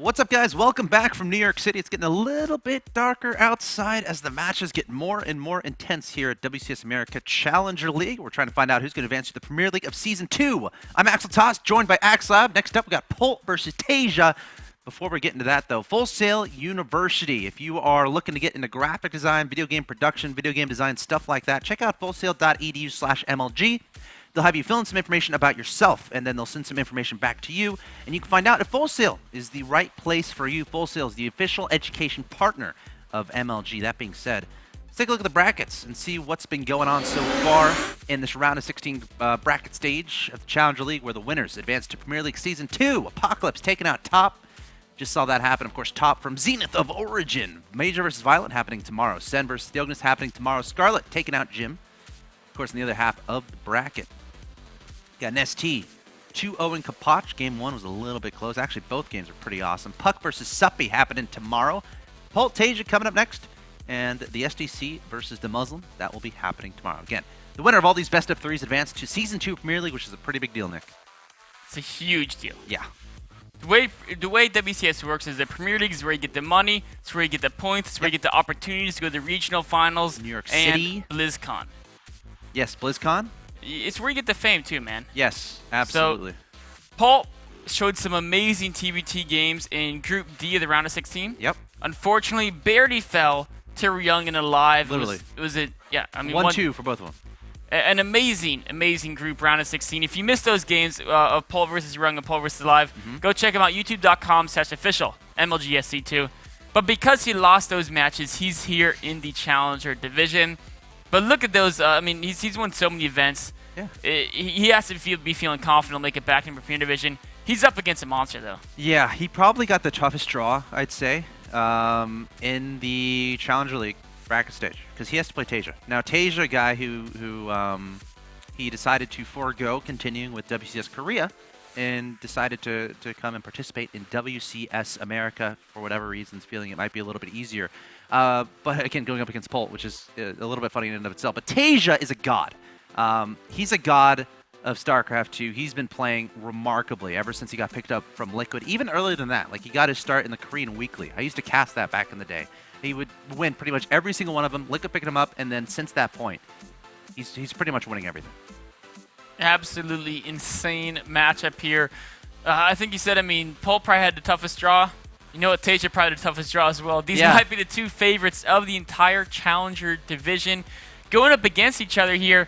What's up, guys? Welcome back from New York City. It's getting a little bit darker outside as the matches get more and more intense here at WCS America Challenger League. We're trying to find out who's going to advance to the Premier League of Season 2. I'm axeltoss, joined by axslav. Next up, we got Polt versus Taeja. Before we get into that, though, Full Sail University. If you are looking to get into graphic design, video game production, video game design, stuff like that, check out fullsail.edu/MLG. They'll have you fill in some information about yourself, and then they'll send some information back to you, and you can find out if Full Sail is the right place for you. Full Sail is the official education partner of MLG. That being said, let's take a look at the brackets and see what's been going on so far in this round of 16 bracket stage of the Challenger League, where the winners advance to Premier League Season 2. Apocalypse taking out Top. Just saw that happen. Of course, Top from Zenith of Origin. Major versus Violent happening tomorrow. Sen versus Theognis happening tomorrow. Scarlet taking out Jim. Of course, in the other half of the bracket, got an ST, 2-0 in Kapach. Game 1 was a little bit close. Actually, both games are pretty awesome. Puck versus Suppy happening tomorrow. Polt, Taeja coming up next. And the SDC versus the Muslim, that will be happening tomorrow. Again, the winner of all these best of threes advanced to Season 2 Premier League, which is a pretty big deal, Nick. It's a huge deal. Yeah. The way WCS works is the Premier League is where you get the money, it's where you get the points, it's where you get the opportunities to go to the regional finals, New York and City. BlizzCon. Yes, BlizzCon. It's where you get the fame too, man. Yes, absolutely. So, Polt showed some amazing TBT games in Group D of the round of 16. Yep. Unfortunately, barely fell to Young and Alive. Literally. It was a, yeah, I mean, 1-2 for both of them. An amazing group, round of 16. If you missed those games of Polt versus Young and Polt versus Alive, go check them out, youtube.com/official MLGSC2. But because he lost those matches, he's here in the Challenger division. But look at those. I mean, he's won so many events. Yeah. He has to be feeling confident to make it back in the Premier Division. He's up against a monster, though. Yeah, he probably got the toughest draw, I'd say, in the Challenger League bracket stage, because he has to play Taeja. Now, Taeja, a guy who he decided to forego continuing with WCS Korea and decided to come and participate in WCS America for whatever reasons, feeling it might be a little bit easier. But again, going up against Polt, which is a little bit funny in and of itself. But Taeja is a god. He's a god of StarCraft 2. He's been playing remarkably ever since he got picked up from Liquid. Even earlier than that, like he got his start in the Korean Weekly. I used to cast that back in the day. He would win pretty much every single one of them. Liquid picked him up, and then since that point, he's pretty much winning everything. Absolutely insane matchup here. I think you said, I mean, Polt probably had the toughest draw. You know what, Taeja probably had the toughest draw as well. These might be the two favorites of the entire Challenger division. Going up against each other here.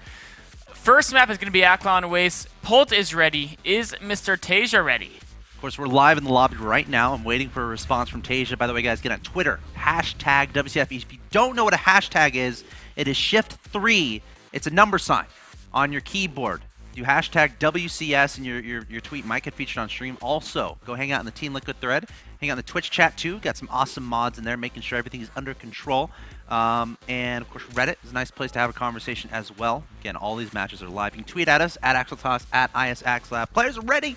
First map is going to be Aklon Waste. Polt is ready. Is Mr. Taeja ready? Of course, we're live in the lobby right now. I'm waiting for a response from Taeja. By the way, guys, get on Twitter, hashtag WCF. If you don't know what a hashtag is, it is Shift3. It's a number sign on your keyboard. Do hashtag WCS, and your tweet might get featured on stream. Also, go hang out in the Team Liquid thread. Hang out in the Twitch chat, too. Got some awesome mods in there, making sure everything is under control. And, of course, Reddit is a nice place to have a conversation as well. Again, all these matches are live. You can tweet at us, at axeltoss, at ISAxlab. Players are ready.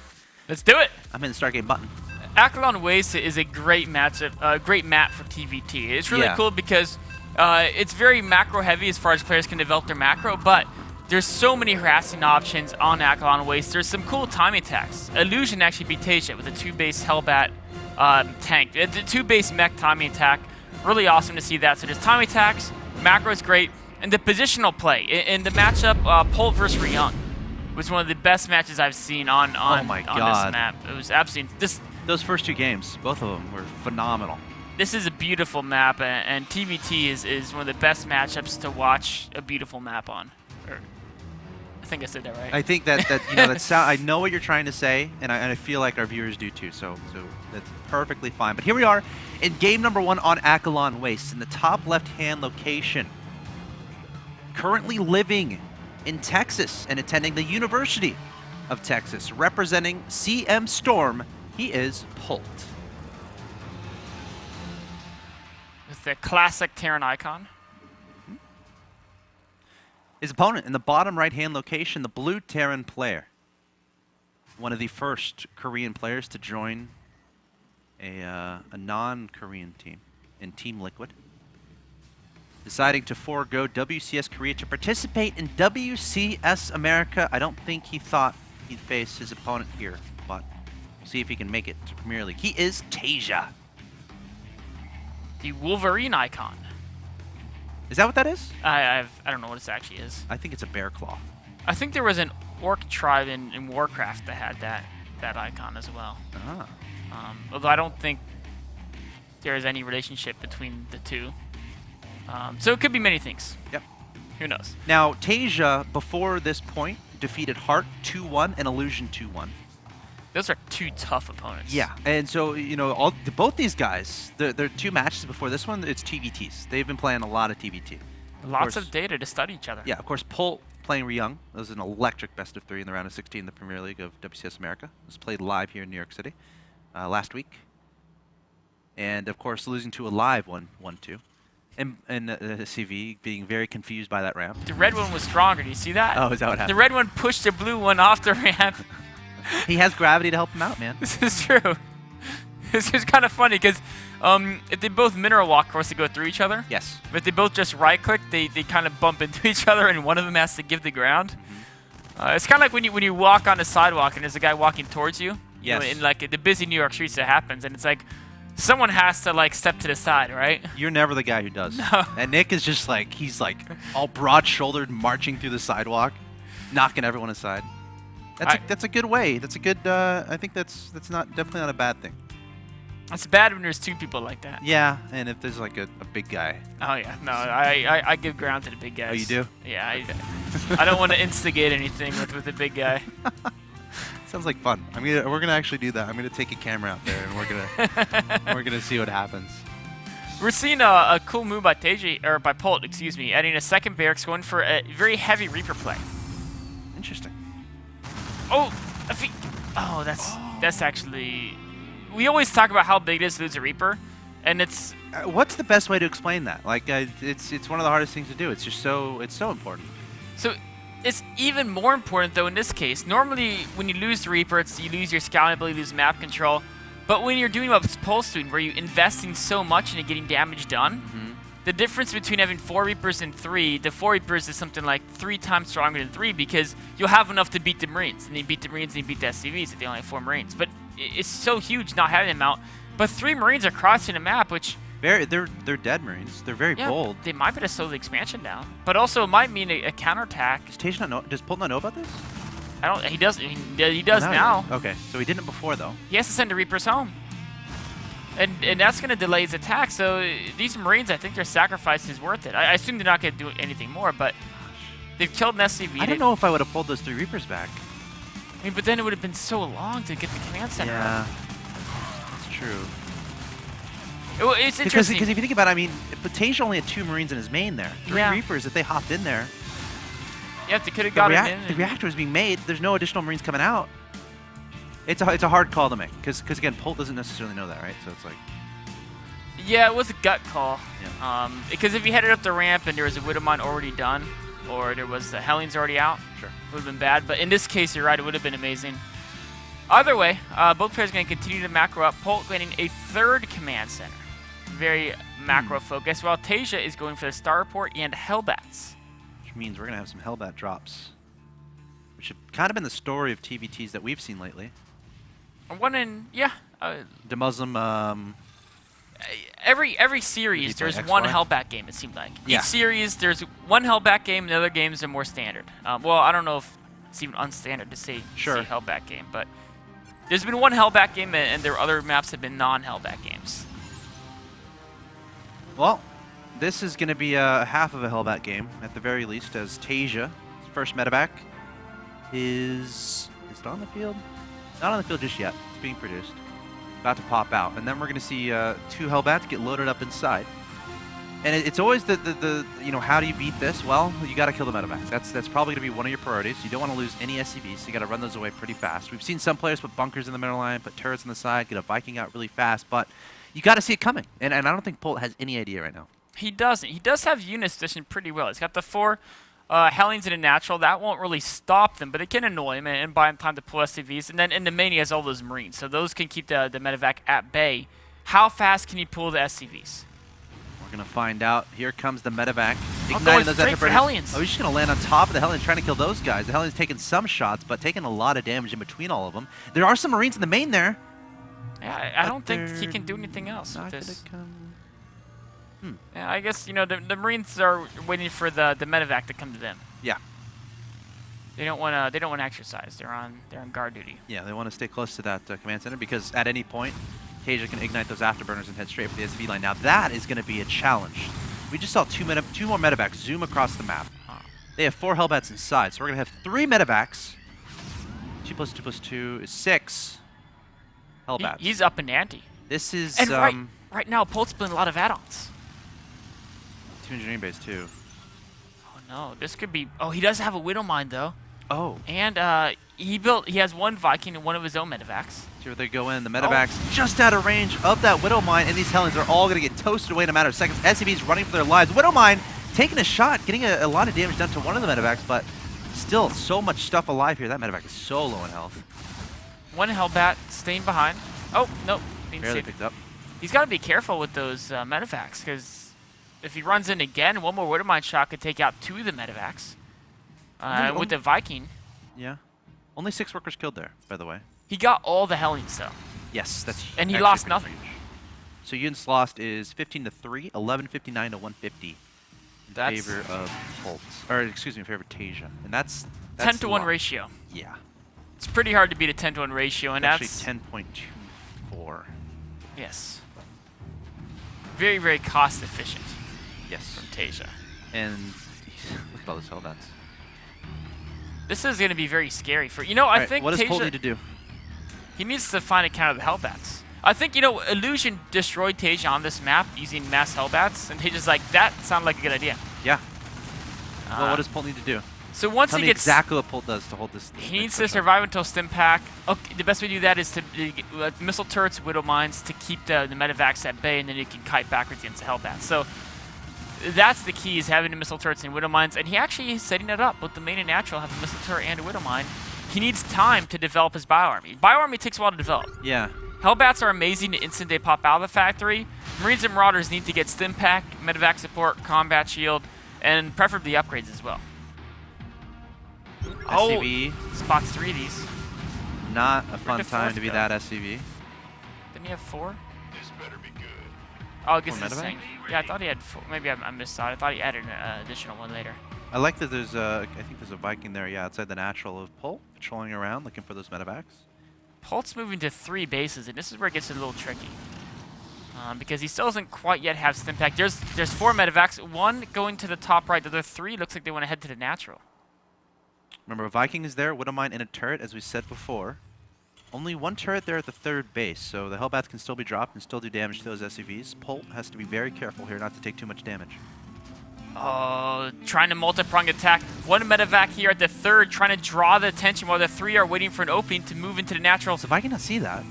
Let's do it. I'm in the start game button. Aklon Waste is a great matchup, great map for TVT. It's really cool because it's very macro heavy as far as players can develop their macro, but there's so many harassing options on Aklon Waste. There's some cool timing attacks. Illusion actually beat Taeja with a 2-base Hellbat tank. The 2-base mech timing attack. Really awesome to see that. So there's timing attacks, macro is great, and the positional play. In the matchup, Polt versus Young was one of the best matches I've seen on this map. It was absolutely... Those first two games, both of them were phenomenal. This is a beautiful map, and TVT is one of the best matchups to watch a beautiful map on. I think I said that right. I think that you know I know what you're trying to say, and I feel like our viewers do too. So that's perfectly fine. But here we are in game number 1 on Aklon Waste in the top left-hand location. Currently living in Texas and attending the University of Texas, representing CM Storm. He is Polt. With the classic Terran icon. His opponent in the bottom right-hand location, the blue Terran player. One of the first Korean players to join a non-Korean team in Team Liquid. Deciding to forego WCS Korea to participate in WCS America. I don't think he thought he'd face his opponent here, but We'll see if he can make it to Premier League. He is Taeja. The Wolverine icon. Is that what that is? I don't know what it actually is. I think it's a bear claw. I think there was an orc tribe in Warcraft that had that icon as well. Ah. Although I don't think there is any relationship between the two. So it could be many things. Yep. Who knows? Now, Taeja, before this point, defeated Heart 2-1 and Illusion 2-1. Those are two tough opponents. Yeah, and so, you know, both these guys, their two matches before this one, it's TVTs. They've been playing a lot of TVT. Lots of data to study each other. Yeah, of course, Polt playing Ryung. That was an electric best of 3 in the round of 16 in the Premier League of WCS America. It was played live here in New York City last week. And, of course, losing to a live 1-2. And CV being very confused by that ramp. The red one was stronger. Do you see that? Oh, is that what happened? The red one pushed the blue one off the ramp. He has gravity to help him out, man. This is true. This is kind of funny because if they both mineral walk, of course, they go through each other. Yes. But if they both just right-click, they kind of bump into each other, and one of them has to give the ground. It's kind of like when you walk on a sidewalk and there's a guy walking towards you. Yes. You know, in like the busy New York streets, it happens, and it's like someone has to like step to the side, right? You're never the guy who does. No. And Nick is just like, he's like all broad-shouldered, marching through the sidewalk, knocking everyone aside. That's a good way. That's a good. I think that's definitely not a bad thing. It's bad when there's two people like that. Yeah, and if there's like a big guy. Oh yeah, no, I give ground to the big guys. Oh, you do? Yeah, Okay. I don't want to instigate anything with the big guy. Sounds like fun. We're gonna actually do that. I'm gonna take a camera out there and we're gonna see what happens. We're seeing a cool move by Taeja, or by Polt, excuse me, adding a second barracks, going for a very heavy Reaper play. Interesting. Oh, that's actually. We always talk about how big it is to lose a Reaper, and it's. What's the best way to explain that? Like, it's one of the hardest things to do. It's just it's so important. So, it's even more important though in this case. Normally, when you lose the Reaper, you lose your scouting ability, you lose map control. But when you're doing what Polt's doing, where you're investing so much into getting damage done, the difference between having 4 Reapers and 3, the 4 Reapers is something like 3 times stronger than 3 because you'll have enough to beat the Marines. And then you beat the Marines and you beat the SCVs if they only have 4 Marines. But it's so huge not having them out. But 3 Marines are crossing the map, which... They're dead Marines. They're very bold. They might be to slow the expansion down. But also it might mean a counterattack. Does Taeja not know? Does Polt not know about this? He does. He does now. Okay, so he didn't before though. He has to send the Reapers home. And that's going to delay his attack, so these Marines, I think their sacrifice is worth it. I assume they're not going to do anything more, but they've killed an SCV. I don't know if I would have pulled those 3 Reapers back. I mean, but then it would have been so long to get the command center up. That's true. Well, it's interesting. Because if you think about it, I mean, Taeja only had 2 Marines in his main there. 3 Reapers, if they hopped in there. Yeah, they could have got him in. The reactor was being made. There's no additional Marines coming out. It's a hard call to make, because again, Polt doesn't necessarily know that, right? So it's like... Yeah, it was a gut call. Yeah. Because if he headed up the ramp and there was a Widowmine already done, or there was the Hellings already out, sure, it would have been bad. But in this case, you're right, it would have been amazing. Either way, both players are going to continue to macro up. Polt getting a 3rd command center. Very macro focused, while Taeja is going for the Starport and Hellbats. Which means we're going to have some Hellbat drops. Which have kind of been the story of TVTs that we've seen lately. One in, The Muslim, every series, there's one Hellbat game, it seemed like. Yeah. Each series, there's one Hellbat game, and the other games are more standard. Well, I don't know if it's even unstandard to say Hellbat game, but there's been one Hellbat game, and their other maps have been non-Hellbat games. Well, this is going to be a half of a Hellbat game, at the very least, as Taeja, first medevac, is it on the field? Not on the field just yet. It's being produced. About to pop out. And then we're going to see 2 Hellbats get loaded up inside. And it's always the you know, how do you beat this? Well, you got to kill the medevac. That's probably going to be one of your priorities. You don't want to lose any SCVs, so you got to run those away pretty fast. We've seen some players put bunkers in the middle line, put turrets on the side, get a Viking out really fast, but you got to see it coming. And I don't think Polt has any idea right now. He doesn't. He does have units positioned pretty well. He's got the 4 Hellings in a natural. That won't really stop them, but it can annoy him and buy him time to pull SCVs. And then in the main, he has all those Marines, so those can keep the medevac at bay. How fast can he pull the SCVs? Gonna find out. Here comes the medevac. Going Igniting those straight for Afterburners. Hellions. Oh, he's just gonna land on top of the Hellions, trying to kill those guys. The Hellions taking some shots, but taking a lot of damage in between all of them. There are some Marines in the main there. Yeah, I don't think he can do anything else with this. Yeah, I guess, you know, the Marines are waiting for the medevac to come to them. Yeah. They don't want to exercise. They're on guard duty. Yeah, they want to stay close to that command center because at any point, Taeja can ignite those Afterburners and head straight for the SV line. Now that is going to be a challenge. We just saw two more medevacs zoom across the map. They have 4 Hellbats inside, so we're going to have 3 medevacs. 2 plus 2 plus 2 is 6 Hellbats. He's up in ante. This is... And right now, Polt's playing a lot of add-ons. 2 engineering base, too. Oh, no. This could be... Oh, he does have a Widow Mine, though. Oh. And he has 1 Viking and 1 of his own medevacs. See where they go in. The medevacs just out of range of that Widow Mine, and these Hellions are all going to get toasted away in a matter of seconds. SCV's running for their lives. Widow Mine taking a shot, getting a lot of damage done to one of the medevacs, but still so much stuff alive here. That medevac is so low in health. 1 Hellbat staying behind. Oh, no. Barely picked up. He's got to be careful with those medevacs, because if he runs in again, 1 more Widow Mine shot could take out 2 of the medevacs. With the Viking. Yeah. Only 6 workers killed there, by the way. He got all the Hellions, though. Yes, that's and he lost nothing. Huge. So units lost is 15-3, 1159 to 150 in favor of Polt, or excuse me, in favor of Taeja, and that's 10 to 1 ratio. Yeah, it's pretty hard to beat a 10 to 1 ratio, and actually that's 10.24. Yes. Very, very cost efficient. Yes. From Taeja. And look at all those Hellbats. This is going to be very scary for I think what does Taeja, Polt need to do? He needs to find a counter to the Hellbats. I think, Illusion destroyed Taeja on this map using mass Hellbats, and Taeja's like, that sounded like a good idea. Yeah. Well, what does Polt need to do? So once Tell he me gets... exactly what Polt does to hold this... He needs to survive until Stim Pack. Okay, the best way to do that is to missile turrets, Widow Mines to keep the medevacs at bay, and then you can kite backwards against the Hellbats. So that's the key, is having the missile turrets and Widow Mines, and he actually is setting it up. Both the main and natural have a missile turret and a Widow Mine. He needs time to develop his Bioarmy. Bioarmy takes a while to develop. Yeah. Hellbats are amazing the instant they pop out of the factory. Marines and Marauders need to get Stim Pack, medevac support, combat shield, and preferably upgrades as well. SCV. Oh, spots 3 of these. Not a fun time to be that SCV. Didn't he have 4? This better be good. Oh, I guess it's saying. Yeah, I thought he had 4. Maybe I missed out. I thought he added an additional one later. I like that there's I think there's a Viking there, yeah, outside the natural of Polt, patrolling around, looking for those medevacs. Polt's moving to 3 bases, and this is where it gets a little tricky. Because he still doesn't quite yet have Stim Pack. There's 4 medevacs, 1 going to the top right, the other 3 looks like they want to head to the natural. Remember, a Viking is there, Widow Mine, and a turret, as we said before. Only 1 turret there at the 3rd base, so the Hellbats can still be dropped and still do damage to those SCVs. Polt has to be very careful here not to take too much damage. Oh, trying to multi-prong attack. 1 medevac here at the 3rd, trying to draw the attention while the 3 are waiting for an opening to move into the natural. So Viking not see that?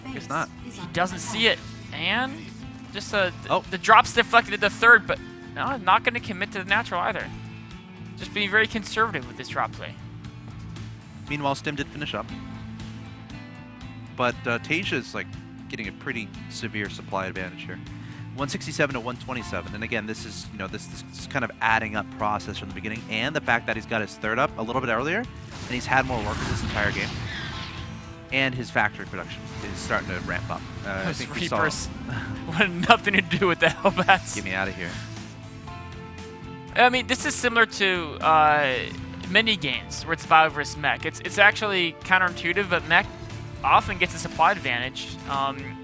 I guess not. He doesn't see it. And just the drop's deflected at the 3rd, but no, not going to commit to the natural either. Just being very conservative with this drop play. Meanwhile, Stim did finish up. But Taeja is like getting a pretty severe supply advantage here. 167 to 127, and again, this is this kind of adding up process from the beginning, and the fact that he's got his 3rd up a little bit earlier, and he's had more workers this entire game, and his factory production is starting to ramp up. I think Reapers wanted nothing to do with the Hellbats. Get me out of here. I mean, this is similar to mini games where it's Bio versus Mech. It's actually counterintuitive, but Mech often gets a supply advantage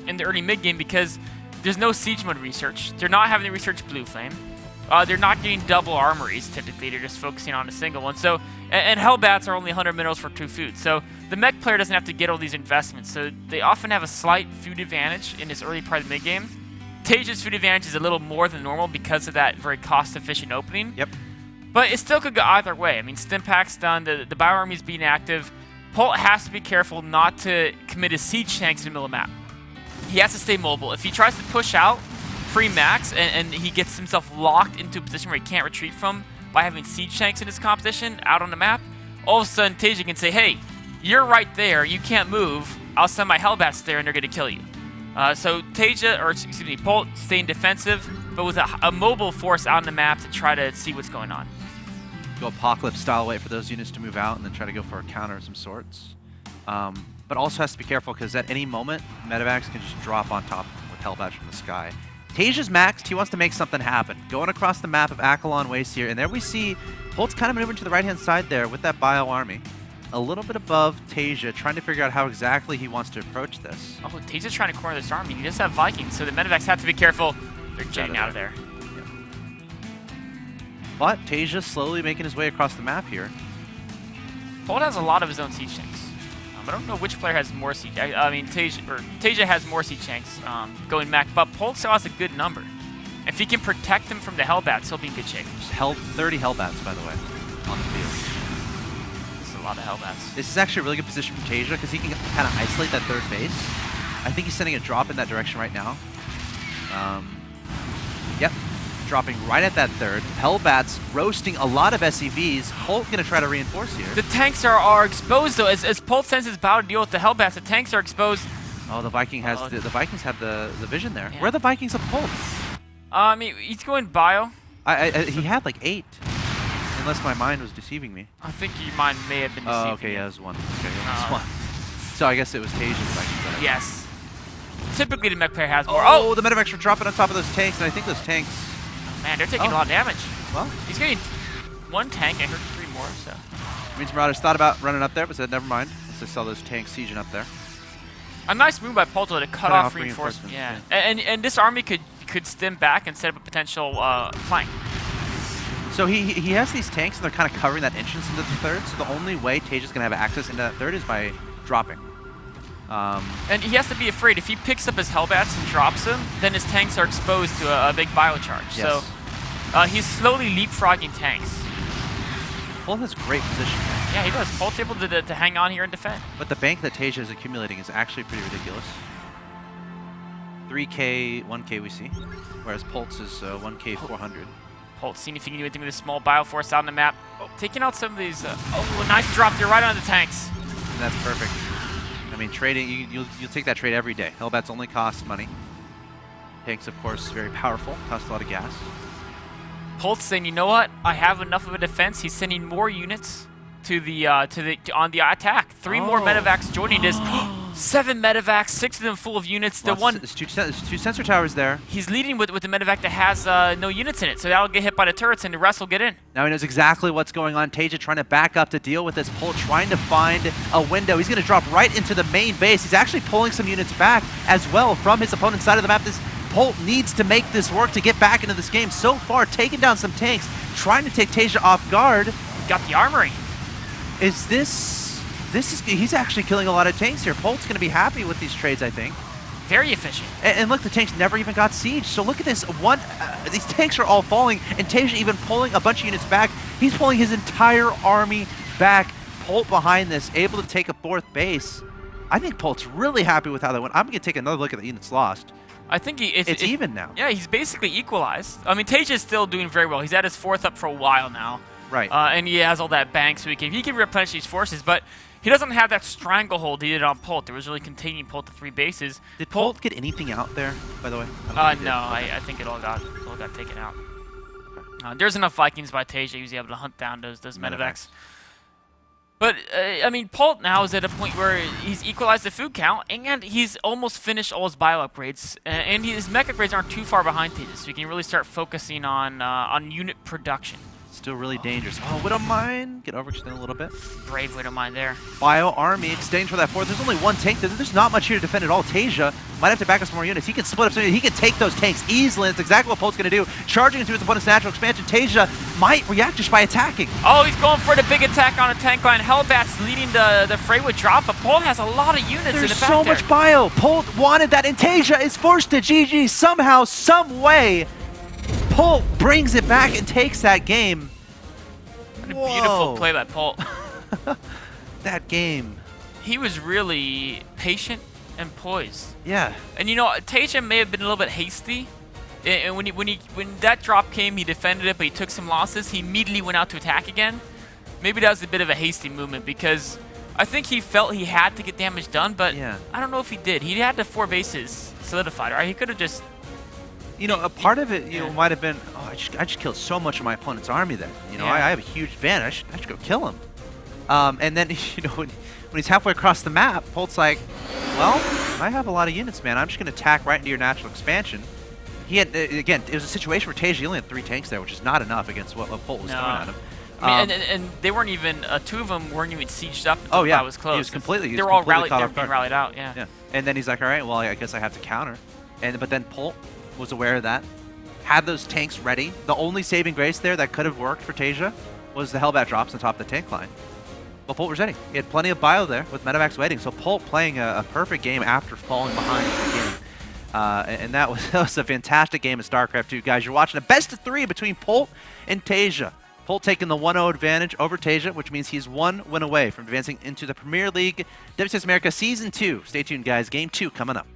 in the early mid game because there's no siege mode research. They're not having to research Blue Flame. They're not getting double armories typically. They're just focusing on a single one. So, and Hellbats are only 100 minerals for 2 food. So the mech player doesn't have to get all these investments. So they often have a slight food advantage in this early part of the mid game. Taeja's food advantage is a little more than normal because of that very cost-efficient opening. Yep. But it still could go either way. I mean, Stim Pack's done. The Bioarmy's being active. Polt has to be careful not to commit his siege tanks in the middle of the map. He has to stay mobile. If he tries to push out pre-max and he gets himself locked into a position where he can't retreat from by having siege tanks in his composition out on the map, all of a sudden Taeja can say, hey, you're right there. You can't move. I'll send my Hellbats there and they're going to kill you. So Taeja, or excuse me, Polt staying defensive, but with a mobile force on the map to try to see what's going on. Go Apocalypse style, wait for those units to move out, and then try to go for a counter of some sorts. But also has to be careful because at any moment, Medivacs can just drop on top with Hellbat from the sky. Taeja's maxed. He wants to make something happen. Going across the map of Akalon Waste here, and there we see Polt's kind of maneuvering to the right-hand side there with that Bio Army. A little bit above Taeja, trying to figure out how exactly he wants to approach this. Oh, Taeja's trying to corner this army. He does have Vikings, so the Medivacs have to be careful. They're jetting out of there. Yep. But Taeja slowly making his way across the map here. Polt has a lot of his own siege tanks. I don't know which player has more siege. I mean, Taeja has more siege tanks going back, but Polt still has a good number. If he can protect them from the Hellbats, he'll be in good shape. 30 Hellbats, by the way, on the field. A lot of Hellbats. This is actually a really good position from Taeja because he can kind of isolate that third base. I think he's sending a drop in that direction right now. Yep, dropping right at that third. Hellbats roasting a lot of SCVs. Polt going to try to reinforce here. The tanks are exposed though. As Polt sends his bow to deal with the Hellbats, the tanks are exposed. Oh, the Viking has the Vikings have the vision there. Yeah. Where are the Vikings of Polt? I mean, he's going bio. He had like 8. Unless my mind was deceiving me. I think your mind may have been deceiving. Oh, okay, yeah, it was 1. Okay, yeah, it was 1. So I guess it was Taeja's Vikings. Yes. Typically the mech player has more. Oh, the Medivacs were dropping on top of those tanks, and I think those tanks... Man, they're taking a lot of damage. Well, he's getting 1 tank. I heard 3 more, so... Means Marauders thought about running up there, but said never mind. Let's just saw those tanks sieging up there. A nice move by Polt to cut off reinforcements. Yeah, and this army could stem back and set up a potential flank. So he has these tanks, and they're kind of covering that entrance into the third, so the only way Taeja's going to have access into that third is by dropping. And he has to be afraid. If he picks up his Hellbats and drops them, then his tanks are exposed to a big biocharge. Yes. So he's slowly leapfrogging tanks. Polt has great position. Yeah, he does. Polt's able to hang on here and defend. But the bank that Taeja is accumulating is actually pretty ridiculous. 3K, 1K we see, whereas Polt's is 1K, 400. Polt seeing if he can do anything with a small bioforce out on the map. Taking out some of these... oh, a nice drop there right on the tanks. And that's perfect. I mean, trading, you'll take that trade every day. Hellbats only cost money. Tanks, of course, very powerful, cost a lot of gas. Polt's saying, you know what? I have enough of a defense. He's sending more units to the on the attack. 3 more Medivacs joining this. 7 Medivacs, 6 of them full of units. There's two sensor towers there. He's leading with the Medivac that has no units in it, so that'll get hit by the turrets and the rest will get in. Now he knows exactly what's going on. Taeja trying to back up to deal with this. Polt trying to find a window. He's going to drop right into the main base. He's actually pulling some units back as well from his opponent's side of the map. This Polt needs to make this work to get back into this game. So far, taking down some tanks, trying to take Taeja off guard. Got the armory. Is he's actually killing a lot of tanks here. Polt's going to be happy with these trades, I think. Very efficient. And look, the tanks never even got sieged. So look at this. These tanks are all falling, and Taeja even pulling a bunch of units back. He's pulling his entire army back. Polt behind this, able to take a 4th base. I think Polt's really happy with how that went. I'm going to take another look at the units lost. I think it's even now. Yeah, he's basically equalized. I mean, Taeja's still doing very well. He's at his 4th up for a while now. Right. And he has all that bank, so he can replenish these forces, but he doesn't have that stranglehold he did on Polt. It was really containing Polt to 3 bases. Did Polt get anything out there, by the way? No, I think it all got taken out. There's enough Vikings by Taeja. He was able to hunt down those Medivacs. But, I mean, Polt now is at a point where he's equalized the food count, and he's almost finished all his bio upgrades, and his mech upgrades aren't too far behind Taeja, so he can really start focusing on unit production. Still really dangerous. Oh, Widowmine. Get overextended a little bit. Brave Widowmine there. Bio Army extending for that 4th. There's only 1 tank. There's not much here to defend at all. Taeja might have to back up some more units. He can split up some units. He can take those tanks easily. That's exactly what Polt's going to do. Charging into his opponent's natural expansion. Taeja might react just by attacking. Oh, he's going for the big attack on a tank line. Hellbat's leading the fray with drop, but Polt has a lot of units in the back. There's so much bio. Polt wanted that, and Taeja is forced to GG somehow, some way. Polt brings it back and takes that game. What a beautiful play by Polt. That game. He was really patient and poised. Yeah. And you know, Taeja may have been a little bit hasty. And when that drop came, he defended it, but he took some losses. He immediately went out to attack again. Maybe that was a bit of a hasty movement because I think he felt he had to get damage done, but I don't know if he did. He had the 4 bases solidified, right? He could have just you know, a part of it, you know, might have been, oh, I just killed so much of my opponent's army there. You know, I have a huge advantage. I should go kill him. And then, you know, when he's halfway across the map, Polt's like, well, I have a lot of units, man. I'm just going to attack right into your natural expansion. He had, again, it was a situation where Taeja only had 3 tanks there, which is not enough against what Polt was throwing at him. I mean, and they weren't even, 2 of them weren't even sieged up until yeah, that was close. They were all rallied, they were being rallied out, yeah. And then he's like, all right, well, I guess I have to counter. But then Polt was aware of that, had those tanks ready. The only saving grace there that could have worked for Taeja was the Hellbat drops on top of the tank line. But Polt was ready. He had plenty of bio there with Medivacs waiting. So Polt playing a perfect game after falling behind in the beginning. And that was a fantastic game of StarCraft 2. Guys, you're watching a best-of-3 between Polt and Taeja. Polt taking the 1-0 advantage over Taeja, which means he's 1 win away from advancing into the Premier League WCS America Season 2. Stay tuned, guys. Game 2 coming up.